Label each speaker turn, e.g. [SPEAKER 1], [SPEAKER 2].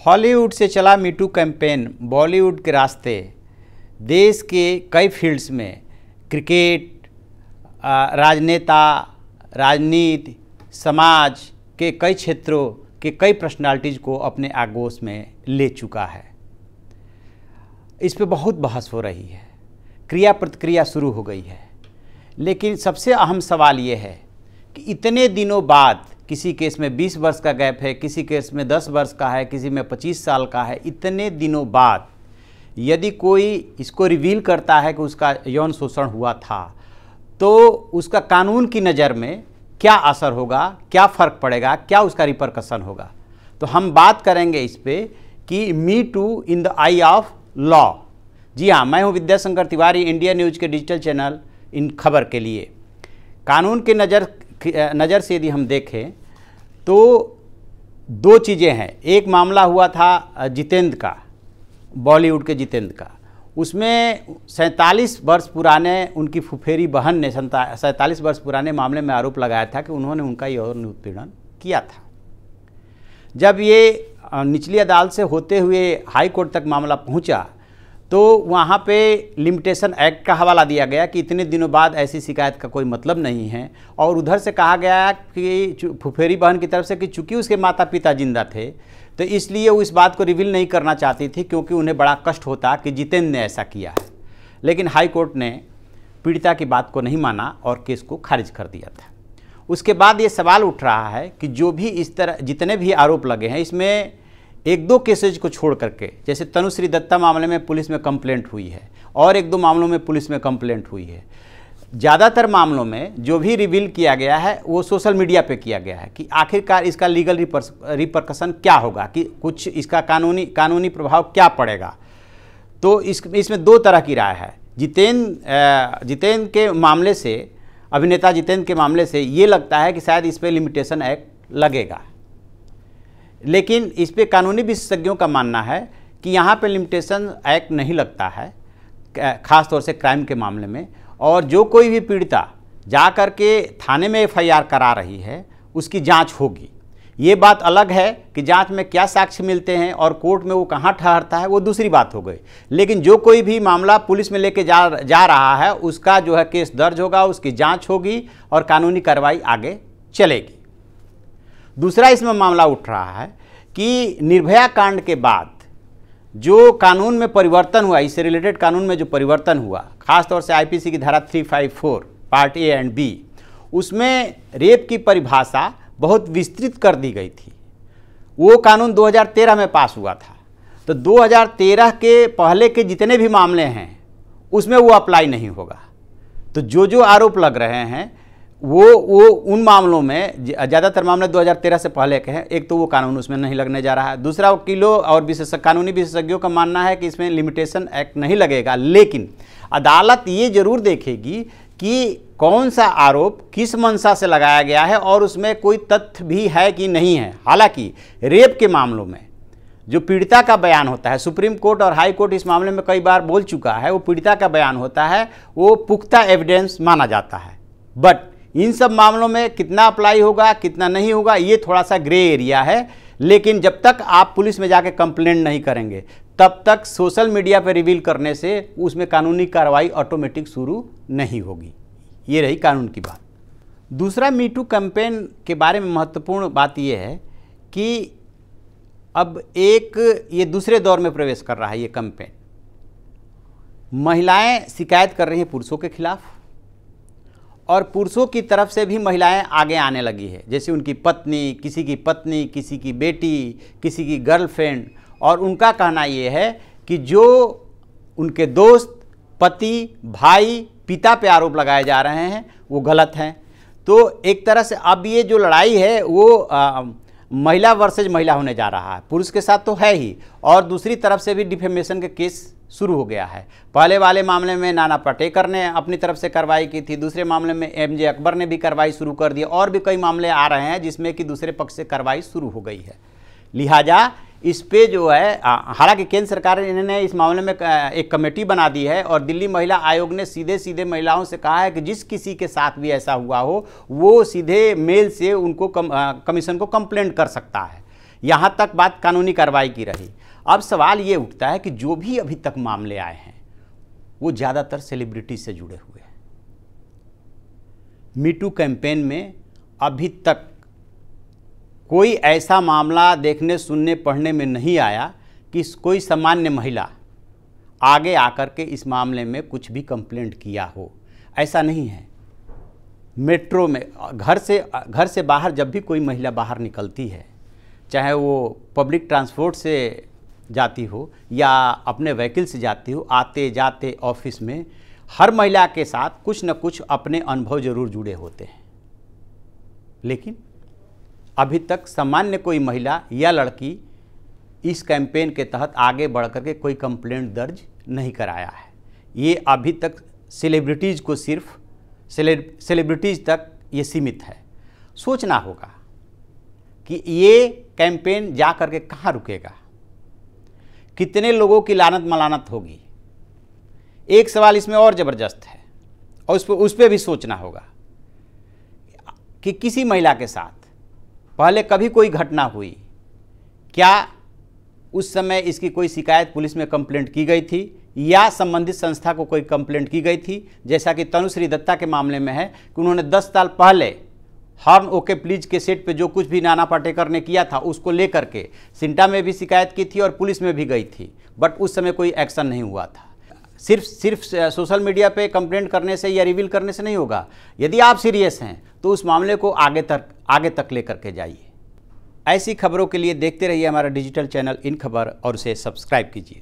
[SPEAKER 1] Hollywood से चला me too campaign Bollywood के रास्ते देश के कई फील्ड्स में क्रिकेट, राजनेता, राजनीति, समाज के कई क्षेत्रों के कई पर्सनालिटीज़ को अपने आगोश में ले चुका है। इस पे बहुत बहस हो रही है, क्रिया प्रतिक्रिया शुरू हो गई है। लेकिन सबसे अहम सवाल ये है कि इतने दिनों बाद, किसी केस में 20 वर्ष का गैप है, किसी केस में 10 वर्ष का है, किसी में 25 साल का है, इतने दिनों बाद यदि कोई इसको रिवील करता है कि उसका यौन शोषण हुआ था, तो उसका कानून की नज़र में क्या असर होगा, क्या फ़र्क पड़ेगा, क्या उसका रिपरकशन होगा। तो हम बात करेंगे इस पे कि me too in the eye of law. जी हाँ, मैं हूँ विद्याशंकर तिवारी, इंडिया न्यूज़ के डिजिटल चैनल इन खबर के लिए। कानून के नज़र से यदि हम देखें तो दो चीज़ें हैं। एक मामला हुआ था जितेंद्र का, बॉलीवुड के जितेंद्र का। उसमें 47 वर्ष पुराने उनकी फुफेरी बहन ने 47 वर्ष पुराने मामले में आरोप लगाया था कि उन्होंने उनका यौन उत्पीड़न किया था। जब ये निचली अदालत से होते हुए हाई कोर्ट तक मामला पहुंचा तो वहाँ पे लिमिटेशन एक्ट का हवाला दिया गया कि इतने दिनों बाद ऐसी शिकायत का कोई मतलब नहीं है। और उधर से कहा गया कि फुफेरी बहन की तरफ से कि चूँकि उसके माता पिता जिंदा थे तो इसलिए वो इस बात को रिवील नहीं करना चाहती थी, क्योंकि उन्हें बड़ा कष्ट होता कि जितेंद्र ने ऐसा किया है। लेकिन हाई कोर्ट ने पीड़िता की बात को नहीं माना और केस को खारिज कर दिया था। उसके बाद ये सवाल उठ रहा है कि जो भी इस तरह जितने भी आरोप लगे हैं, इसमें एक दो केसेज को छोड़ करके, जैसे तनुश्री दत्ता मामले में पुलिस में कंप्लेंट हुई है और एक दो मामलों में पुलिस में कंप्लेंट हुई है, ज़्यादातर मामलों में जो भी रिवील किया गया है वो सोशल मीडिया पे किया गया है कि आखिरकार इसका लीगल रिपरकशन क्या होगा, कि कुछ इसका कानूनी प्रभाव क्या पड़ेगा। तो इसमें दो तरह की राय है। जितेंद्र के मामले से, अभिनेता जितेंद्र के मामले से ये लगता है कि शायद इस पर लिमिटेशन एक्ट लगेगा, लेकिन इस पे कानूनी विशेषज्ञों का मानना है कि यहाँ पे लिमिटेशन एक्ट नहीं लगता है, ख़ास तौर से क्राइम के मामले में। और जो कोई भी पीड़िता जा कर के थाने में एफआईआर करा रही है उसकी जांच होगी। ये बात अलग है कि जांच में क्या साक्ष्य मिलते हैं और कोर्ट में वो कहाँ ठहरता है, वो दूसरी बात हो गई। लेकिन जो कोई भी मामला पुलिस में लेके जा रहा है उसका जो है केस दर्ज होगा, उसकी जाँच होगी और कानूनी कार्रवाई आगे चलेगी। दूसरा इसमें मामला उठ रहा है कि निर्भया कांड के बाद जो कानून में परिवर्तन हुआ, इससे रिलेटेड कानून में जो परिवर्तन हुआ, खासतौर से आईपीसी की धारा 354 पार्ट ए एंड बी, उसमें रेप की परिभाषा बहुत विस्तृत कर दी गई थी। वो कानून 2013 में पास हुआ था। तो 2013 के पहले के जितने भी मामले हैं उसमें वो अप्लाई नहीं होगा। तो जो आरोप लग रहे हैं वो उन मामलों में, ज़्यादातर मामले 2013 से पहले के हैं, एक तो वो कानून उसमें नहीं लगने जा रहा है। दूसरा, वकीलों और कानूनी विशेषज्ञों का मानना है कि इसमें लिमिटेशन एक्ट नहीं लगेगा। लेकिन अदालत ये जरूर देखेगी कि कौन सा आरोप किस मंशा से लगाया गया है और उसमें कोई तथ्य भी है कि नहीं है। हालांकि रेप के मामलों में जो पीड़िता का बयान होता है, सुप्रीम कोर्ट और हाई कोर्ट इस मामले में कई बार बोल चुका है, वो पीड़िता का बयान होता है, वो पुख्ता एविडेंस माना जाता है। बट इन सब मामलों में कितना अप्लाई होगा, कितना नहीं होगा, ये थोड़ा सा ग्रे एरिया है। लेकिन जब तक आप पुलिस में जाके कंप्लेंट नहीं करेंगे तब तक सोशल मीडिया पर रिवील करने से उसमें कानूनी कार्रवाई ऑटोमेटिक शुरू नहीं होगी। ये रही कानून की बात। दूसरा, मीटू कैंपेन के बारे में महत्वपूर्ण बात यह है कि अब ये दूसरे दौर में प्रवेश कर रहा है ये कैंपेन। महिलाएं शिकायत कर रही हैं पुरुषों के खिलाफ और पुरुषों की तरफ से भी महिलाएं आगे आने लगी है, जैसे उनकी पत्नी, किसी की बेटी, किसी की गर्लफ्रेंड। और उनका कहना ये है कि जो उनके दोस्त, पति, भाई, पिता पे आरोप लगाए जा रहे हैं वो गलत हैं। तो एक तरह से अब ये जो लड़ाई है वो महिला वर्सेज महिला होने जा रहा है। पुरुष के साथ तो है ही, और दूसरी तरफ से भी डिफेमेशन के केस शुरू हो गया है। पहले वाले मामले में नाना पाटेकर ने अपनी तरफ से कार्रवाई की थी, दूसरे मामले में एमजे अकबर ने भी कार्रवाई शुरू कर दी, और भी कई मामले आ रहे हैं जिसमें कि दूसरे पक्ष से कार्रवाई शुरू हो गई है। लिहाजा इस पे जो है, हालांकि केंद्र सरकार ने इस मामले में एक कमेटी बना दी है और दिल्ली महिला आयोग ने सीधे महिलाओं से कहा है कि जिस किसी के साथ भी ऐसा हुआ हो वो सीधे मेल से उनको कमीशन को कंप्लेंट कर सकता है। यहाँ तक बात कानूनी कार्रवाई की रही। अब सवाल ये उठता है कि जो भी अभी तक मामले आए हैं वो ज़्यादातर सेलिब्रिटी से जुड़े हुए हैं। मीटू कैंपेन में अभी तक कोई ऐसा मामला देखने, सुनने, पढ़ने में नहीं आया कि कोई सामान्य महिला आगे आकर के इस मामले में कुछ भी कंप्लेंट किया हो। ऐसा नहीं है। मेट्रो में घर से बाहर जब भी कोई महिला बाहर निकलती है, चाहे वो पब्लिक ट्रांसपोर्ट से जाती हो या अपने व्हीकल से जाती हो, आते जाते ऑफिस में हर महिला के साथ कुछ न कुछ अपने अनुभव जरूर जुड़े होते हैं। लेकिन अभी तक सामान्य कोई महिला या लड़की इस कैंपेन के तहत आगे बढ़ करके कोई कंप्लेंट दर्ज नहीं कराया है। ये अभी तक सेलिब्रिटीज़ को सिर्फ सेलिब्रिटीज़ तक ये सीमित है। सोचना होगा कि ये कैंपेन जा करके कहाँ रुकेगा, कितने लोगों की लानत मलानत होगी। एक सवाल इसमें और ज़बरदस्त है और उस पर भी सोचना होगा कि किसी महिला के साथ पहले कभी कोई घटना हुई, क्या उस समय इसकी कोई शिकायत पुलिस में कंप्लेंट की गई थी या संबंधित संस्था को कोई कंप्लेंट की गई थी। जैसा कि तनुश्री दत्ता के मामले में है कि उन्होंने 10 साल पहले हॉर्न ओके प्लीज के सेट पे जो कुछ भी नाना पाटेकर ने किया था उसको लेकर के सिंटा में भी शिकायत की थी और पुलिस में भी गई थी, बट उस समय कोई एक्शन नहीं हुआ था। सिर्फ सोशल मीडिया पे कंप्लेंट करने से या रिवील करने से नहीं होगा। यदि आप सीरियस हैं तो उस मामले को आगे तक लेकर के जाइए। ऐसी खबरों के लिए देखते रहिए हमारा डिजिटल चैनल इन खबर और उसे सब्सक्राइब कीजिए।